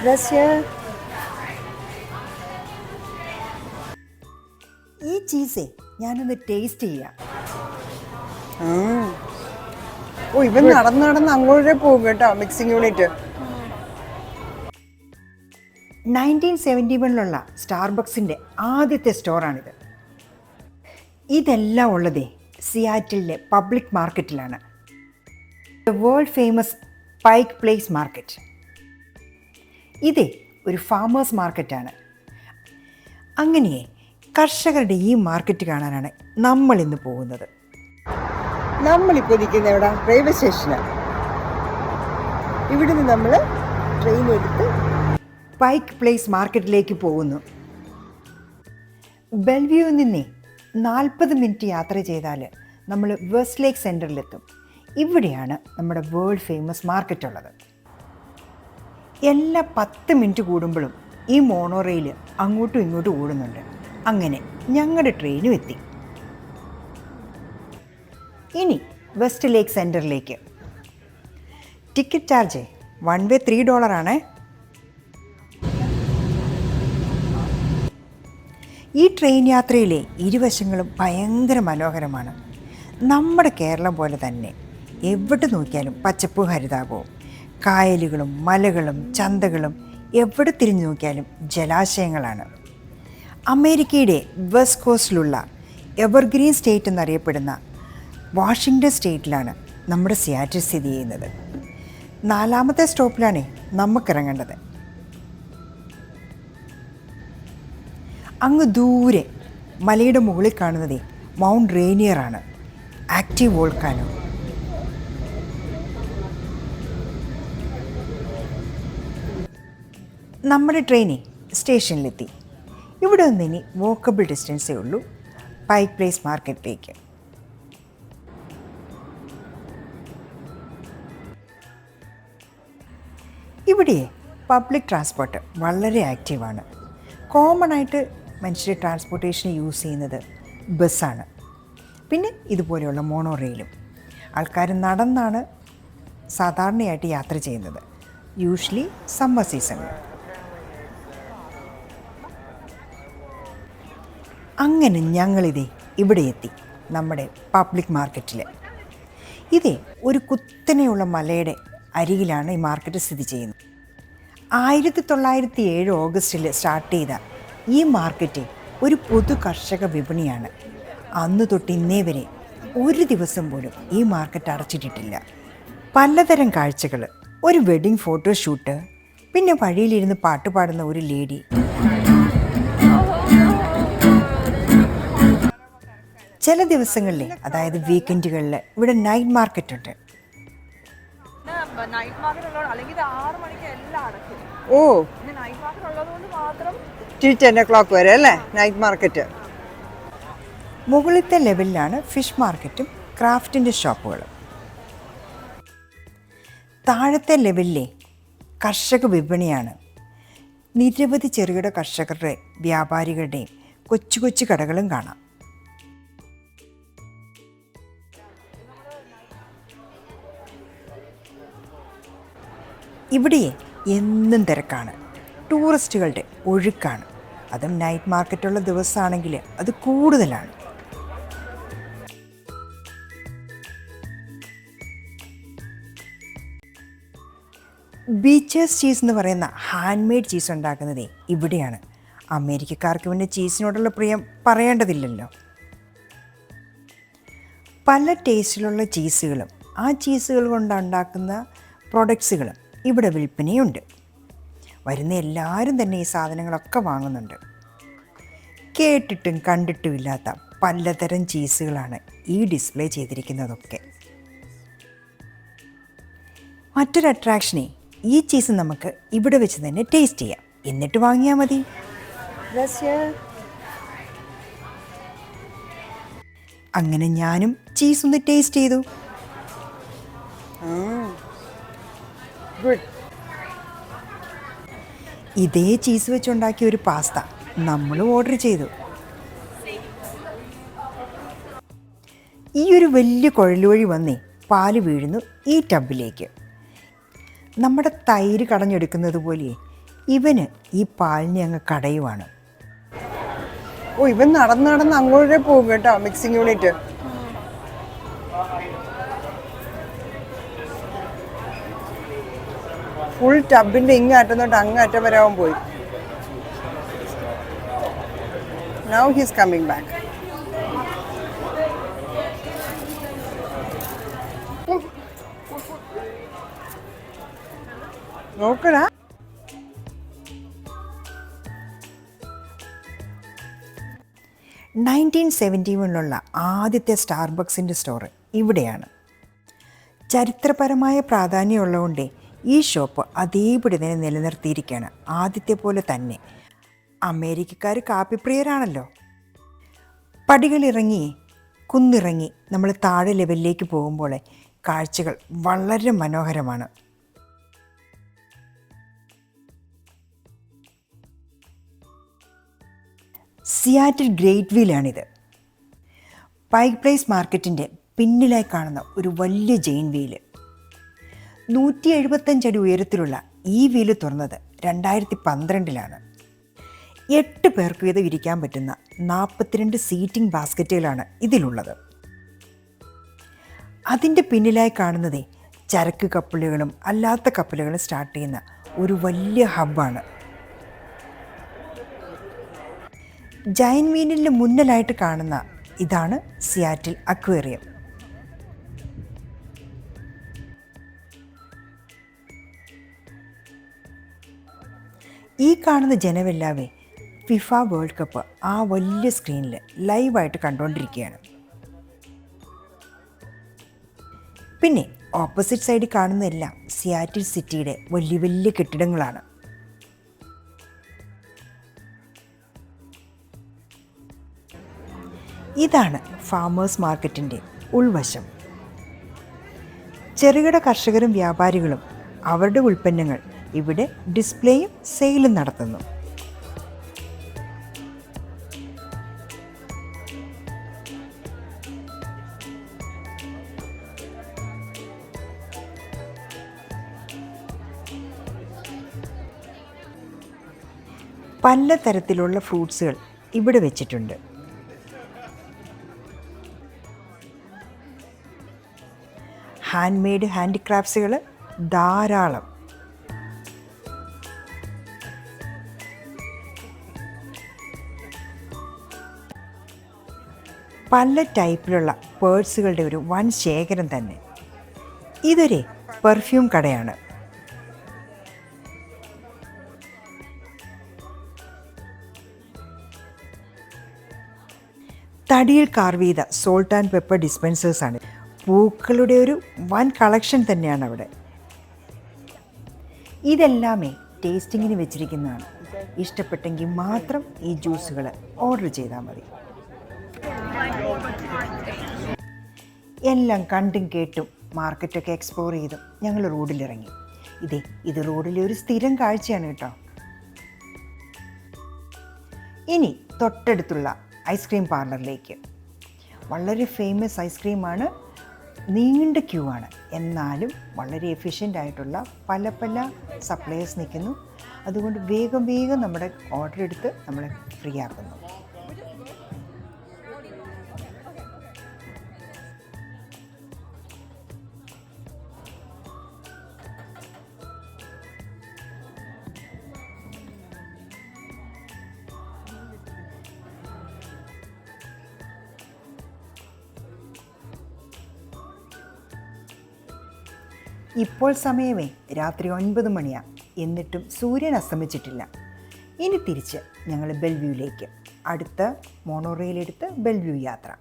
Russia ഈ ചീസേ ഞാനൊന്ന് taste ചെയ്യാം. ഓ, ഇവൻ നടന്ന് അങ്ങോട്ടേ പോകും കേട്ടോ, മിക്സിംഗ് യൂണിറ്റ്. 1971 സ്റ്റാർബക്സിൻ്റെ ആദ്യത്തെ സ്റ്റോറാണിത്. ഇതെല്ലാം ഉള്ളതേ സിയാറ്റിലെ പബ്ലിക് മാർക്കറ്റിലാണ്, വേൾഡ് ഫേമസ് പൈക്ക് പ്ലേസ് മാർക്കറ്റ്. ഇതേ ഒരു ഫാമേഴ്സ് മാർക്കറ്റാണ്. അങ്ങനെ കർഷകരുടെ ഈ മാർക്കറ്റ് കാണാനാണ് നമ്മൾ ഇന്ന് പോകുന്നത്. നമ്മളിപ്പോൾ നിൽക്കുന്ന എവിടെ? റെയിൽവേ സ്റ്റേഷനാണ്. ഇവിടുന്ന് നമ്മൾ ട്രെയിൻ എടുത്ത് പൈക്ക് പ്ലേസ് മാർക്കറ്റിലേക്ക് പോകുന്നു. ബെൽവ്യൂവിൽ നിന്നേ 40 മിനിറ്റ് യാത്ര ചെയ്താൽ നമ്മൾ വെസ്റ്റ് ലേക്ക് സെൻറ്ററിലെത്തും. ഇവിടെയാണ് നമ്മുടെ വേൾഡ് ഫേമസ് മാർക്കറ്റ് ഉള്ളത്. എല്ലാ 10 മിനിറ്റ് കൂടുമ്പോഴും ഈ മോണോ റെയിൽ അങ്ങോട്ടും ഇങ്ങോട്ടും ഓടുന്നുണ്ട്. അങ്ങനെ ഞങ്ങളുടെ ട്രെയിനും എത്തി. ഇനി വെസ്റ്റ് ലേക്ക് സെൻറ്ററിലേക്ക്. ടിക്കറ്റ് ചാർജ് വൺ വേ $3 ഈ ട്രെയിൻ യാത്രയിലെ ഇരുവശങ്ങളും ഭയങ്കര മനോഹരമാണ്. നമ്മുടെ കേരളം പോലെ തന്നെ എവിടെ നോക്കിയാലും പച്ചപ്പും ഹരിതാപവും, കായലുകളും മലകളും ചന്തകളും, എവിടെ തിരിഞ്ഞു നോക്കിയാലും ജലാശയങ്ങളാണ്. അമേരിക്കയുടെ വെസ്റ്റ് കോസ്റ്റിലുള്ള എവർഗ്രീൻ സ്റ്റേറ്റ് എന്നറിയപ്പെടുന്ന വാഷിങ്ടൺ സ്റ്റേറ്റിലാണ് നമ്മുടെ സിയാറ്റിൽ സ്ഥിതി ചെയ്യുന്നത്. 4ാമത്തെ സ്റ്റോപ്പിലാണ് നമുക്കിറങ്ങേണ്ടത്. അങ്ങ് ദൂരെ മലയുടെ മുകളിൽ കാണുന്നത് മൗണ്ട് റേനിയറാണ്, ആക്റ്റീവ് വോൾക്കാനോ. നമ്മുടെ ട്രെയിനിൽ സ്റ്റേഷനിലെത്തി. ഇവിടെ നിന്ന് ഇനി വോക്കബിൾ ഡിസ്റ്റൻസേ ഉള്ളൂ പൈക്ക് പ്ലേസ് മാർക്കറ്റിലേക്ക്. ഇവിടെ പബ്ലിക് ട്രാൻസ്പോർട്ട് വളരെ ആക്റ്റീവാണ്. കോമൺ ആയിട്ട് മനുഷ്യർ ട്രാൻസ്പോർട്ടേഷൻ യൂസ് ചെയ്യുന്നത് ബസ്സാണ്, പിന്നെ ഇതുപോലെയുള്ള മോണോ റെയിലും. ആൾക്കാർ നടന്നാണ് സാധാരണയായിട്ട് യാത്ര ചെയ്യുന്നത്, യൂഷ്വലി സമ്മർ സീസണിൽ. അങ്ങനെ ഞങ്ങളിതേ ഇവിടെ എത്തി, നമ്മുടെ പബ്ലിക് മാർക്കറ്റിൽ. ഇതേ ഒരു കുത്തനെയുള്ള മലയുടെ അരികിലാണ് ഈ മാർക്കറ്റ് സ്ഥിതി ചെയ്യുന്നത്. 1907 ഓഗസ്റ്റിൽ സ്റ്റാർട്ട് ചെയ്ത ഈ മാർക്കറ്റ് ഒരു പൊതു കർഷക വിപണിയാണ്. അന്ന് തൊട്ട് ഇന്നേ വരെ ഒരു ദിവസം പോലും ഈ മാർക്കറ്റ് അടച്ചിട്ടിട്ടില്ല. പലതരം കാഴ്ചകൾ, ഒരു വെഡിങ് ഫോട്ടോഷൂട്ട്, പിന്നെ വഴിയിലിരുന്ന് പാട്ട് പാടുന്ന ഒരു ലേഡി, ചില ദിവസങ്ങളിലെ അതായത് വീക്കെൻഡുകളിൽ ഇവിടെ നൈറ്റ് മാർക്കറ്റ് ഉണ്ട്. ഓ, 10 o'clock വരെ അല്ലേ നൈറ്റ് മാർക്കറ്റ്. മുകളിലത്തെ ലെവലിലാണ് ഫിഷ് മാർക്കറ്റും ക്രാഫ്റ്റിൻ്റെ ഷോപ്പുകളും. താഴത്തെ ലെവലിലെ കർഷക വിപണിയാണ്. നിരവധി ചെറുകിട കർഷകരുടെ, വ്യാപാരികളുടെയും കൊച്ചു കൊച്ചു കടകളും കാണാം. ഇവിടെ എന്നും തിരക്കാണ്, ടൂറിസ്റ്റുകളുടെ ഒഴുക്കാണ്. അതും നൈറ്റ് മാർക്കറ്റുള്ള ദിവസമാണെങ്കിൽ അത് കൂടുതലാണ്. ബീച്ചേഴ്സ് ചീസ് എന്ന് പറയുന്ന ഹാൻഡ് മെയ്ഡ് ചീസ് ഉണ്ടാക്കുന്നതേ ഇവിടെയാണ്. അമേരിക്കക്കാർക്ക് പിന്നെ ചീസിനോടുള്ള പ്രിയം പറയേണ്ടതില്ലല്ലോ. പല ടേസ്റ്റിലുള്ള ചീസുകളും ആ ചീസുകൾ കൊണ്ടുണ്ടാക്കുന്ന പ്രൊഡക്ട്സുകളും ഇവിടെ വിൽപ്പനയുണ്ട്. വരുന്ന എല്ലാവരും തന്നെ ഈ സാധനങ്ങളൊക്കെ വാങ്ങുന്നുണ്ട്. കേട്ടിട്ടും കണ്ടിട്ടും ഇല്ലാത്ത പലതരം ചീസുകളാണ് ഈ ഡിസ്പ്ലേ ചെയ്തിരിക്കുന്നതൊക്കെ. മറ്റൊരു അട്രാക്ഷനെ, ഈ ചീസ് നമുക്ക് ഇവിടെ വെച്ച് തന്നെ ടേസ്റ്റ് ചെയ്യാം, എന്നിട്ട് വാങ്ങിയാൽ മതി. അങ്ങനെ ഞാനും ചീസ് ഒന്ന് ടേസ്റ്റ് ചെയ്തു. ഇതേ ചീസ് വെച്ചുണ്ടാക്കിയ ഒരു പാസ്ത നമ്മൾ ഓർഡർ ചെയ്തു. ഈ ഒരു വലിയ കുഴൽ വന്നേ പാല് വീഴുന്നു ഈ ടബിലേക്ക്. നമ്മുടെ തൈര് കടഞ്ഞെടുക്കുന്നത് പോലെ ഇവന് ഈ പാലിനെ അങ്ങ് കടയുവാണ്. ഓ ഇവൻ നടന്ന് നടന്ന് അങ്ങോട്ടേ പോകും കേട്ടോ മിക്സിംഗ് യൂണിറ്റ്. ഫുൾ ടബിന്റെ ഇങ്ങറ്റം തൊട്ട് അങ്ങറ്റം വരെ അവൻ പോയി. Now he's coming back. നോക്കടാ. ുള്ള ആദ്യത്തെ സ്റ്റാർബക്സിൻ്റെ സ്റ്റോർ ഇവിടെയാണ്. ചരിത്രപരമായ പ്രാധാന്യമുള്ളതുകൊണ്ട് ഈ ഷോപ്പ് അതേപടി തന്നെ നിലനിർത്തിയിരിക്കുകയാണ്. ആദ്യത്തെ പോലെ തന്നെ. അമേരിക്കക്കാർ കാപ്പിപ്രിയരാണല്ലോ. പടികളിറങ്ങി കുന്നിറങ്ങി നമ്മൾ താഴെ ലെവലിലേക്ക് പോകുമ്പോൾ കാഴ്ചകൾ വളരെ മനോഹരമാണ്. സിയാറ്റിൽ ഗ്രേറ്റ് വീലാണിത്. പൈക്ക് പ്ലേസ് മാർക്കറ്റിൻ്റെ പിന്നിലായി കാണുന്ന ഒരു വലിയ ജെയിൻ വീല്. 175 അടി ഉയരത്തിലുള്ള ഈ വീല് തുറന്നത് 2012 8 പേർക്ക് വീതം ഇരിക്കാൻ പറ്റുന്ന 42 സീറ്റിംഗ് ബാസ്ക്കറ്റുകളാണ് ഇതിലുള്ളത്. അതിൻ്റെ പിന്നിലായി കാണുന്നത് ചരക്ക് കപ്പലുകളും അല്ലാത്ത കപ്പലുകളും സ്റ്റാർട്ട് ചെയ്യുന്ന ഒരു വലിയ ഹബ്ബാണ്. ജയൻ വീലിന് മുന്നിലായിട്ട് കാണുന്ന ഇതാണ് സിയാറ്റിൽ അക്വേറിയം. ഈ കാണുന്ന ജനമെല്ലാവേ ഫിഫ വേൾഡ് കപ്പ് ആ വലിയ സ്ക്രീനിൽ ലൈവായിട്ട് കണ്ടുകൊണ്ടിരിക്കുകയാണ്. പിന്നെ ഓപ്പോസിറ്റ് സൈഡിൽ കാണുന്നതെല്ലാം സിയാറ്റിൽ സിറ്റിയുടെ വലിയ വലിയ കെട്ടിടങ്ങളാണ്. ഇതാണ് ഫാമേഴ്സ് മാർക്കറ്റിൻ്റെ ഉൾവശം. ചെറുകിട കർഷകരും വ്യാപാരികളും അവരുടെ ഉൽപ്പന്നങ്ങൾ ഇവിടെ ഡിസ്പ്ലേയും സെയിലും നടത്തുന്നു. പലതരത്തിലുള്ള ഫ്രൂട്ട്സുകൾ ഇവിടെ വെച്ചിട്ടുണ്ട്. ഹാൻഡ് മെയ്ഡ് ഹാൻഡിക്രാഫ്റ്റ്സുകൾ ധാരാളം. പല ടൈപ്പിലുള്ള പേഴ്സുകളുടെ ഒരു വൻ ശേഖരം തന്നെ. ഇതൊരു പെർഫ്യൂം കടയാണ്. തടിയിൽ കാർവ് ചെയ്ത സോൾട്ട് ആൻഡ് പെപ്പർ ഡിസ്പെൻസേഴ്സാണ്. പൂക്കളുടെ ഒരു വൻ കളക്ഷൻ തന്നെയാണ് അവിടെ. ഇതെല്ലാമേ ടേസ്റ്റിങ്ങിന് വെച്ചിരിക്കുന്നതാണ്. ഇഷ്ടപ്പെട്ടെങ്കിൽ മാത്രം ഈ ജ്യൂസുകൾ ഓർഡർ ചെയ്താൽ മതി. എല്ലാം കണ്ടും കേട്ടും മാർക്കറ്റൊക്കെ എക്സ്പ്ലോർ ചെയ്തും ഞങ്ങൾ റോഡിലിറങ്ങി. ഇത് റോഡിലെ ഒരു സ്ഥിരം കാഴ്ചയാണ് കേട്ടോ. ഇനി തൊട്ടടുത്തുള്ള ഐസ്ക്രീം പാർലറിലേക്ക്. വളരെ ഫേമസ് ഐസ്ക്രീമാണ്. നീണ്ട ക്യൂ ആണ്. എന്നാലും വളരെ എഫിഷ്യൻ്റ് ആയിട്ടുള്ള പല സപ്ലയേഴ്സ് നിൽക്കുന്നു. അതുകൊണ്ട് വേഗം നമ്മുടെ ഓർഡർ എടുത്ത് നമ്മളെ ഫ്രീ ആക്കുന്നു. ഇപ്പോൾ സമയമേ രാത്രി 9 മണിയാണ്. എന്നിട്ടും സൂര്യൻ അസ്തമിച്ചിട്ടില്ല. ഇനി തിരിച്ച് ഞങ്ങൾ ബെൽവ്യൂയിലേക്ക്. അടുത്ത മോണോറെയിലെടുത്ത് ബെൽവ്യൂ യാത്ര.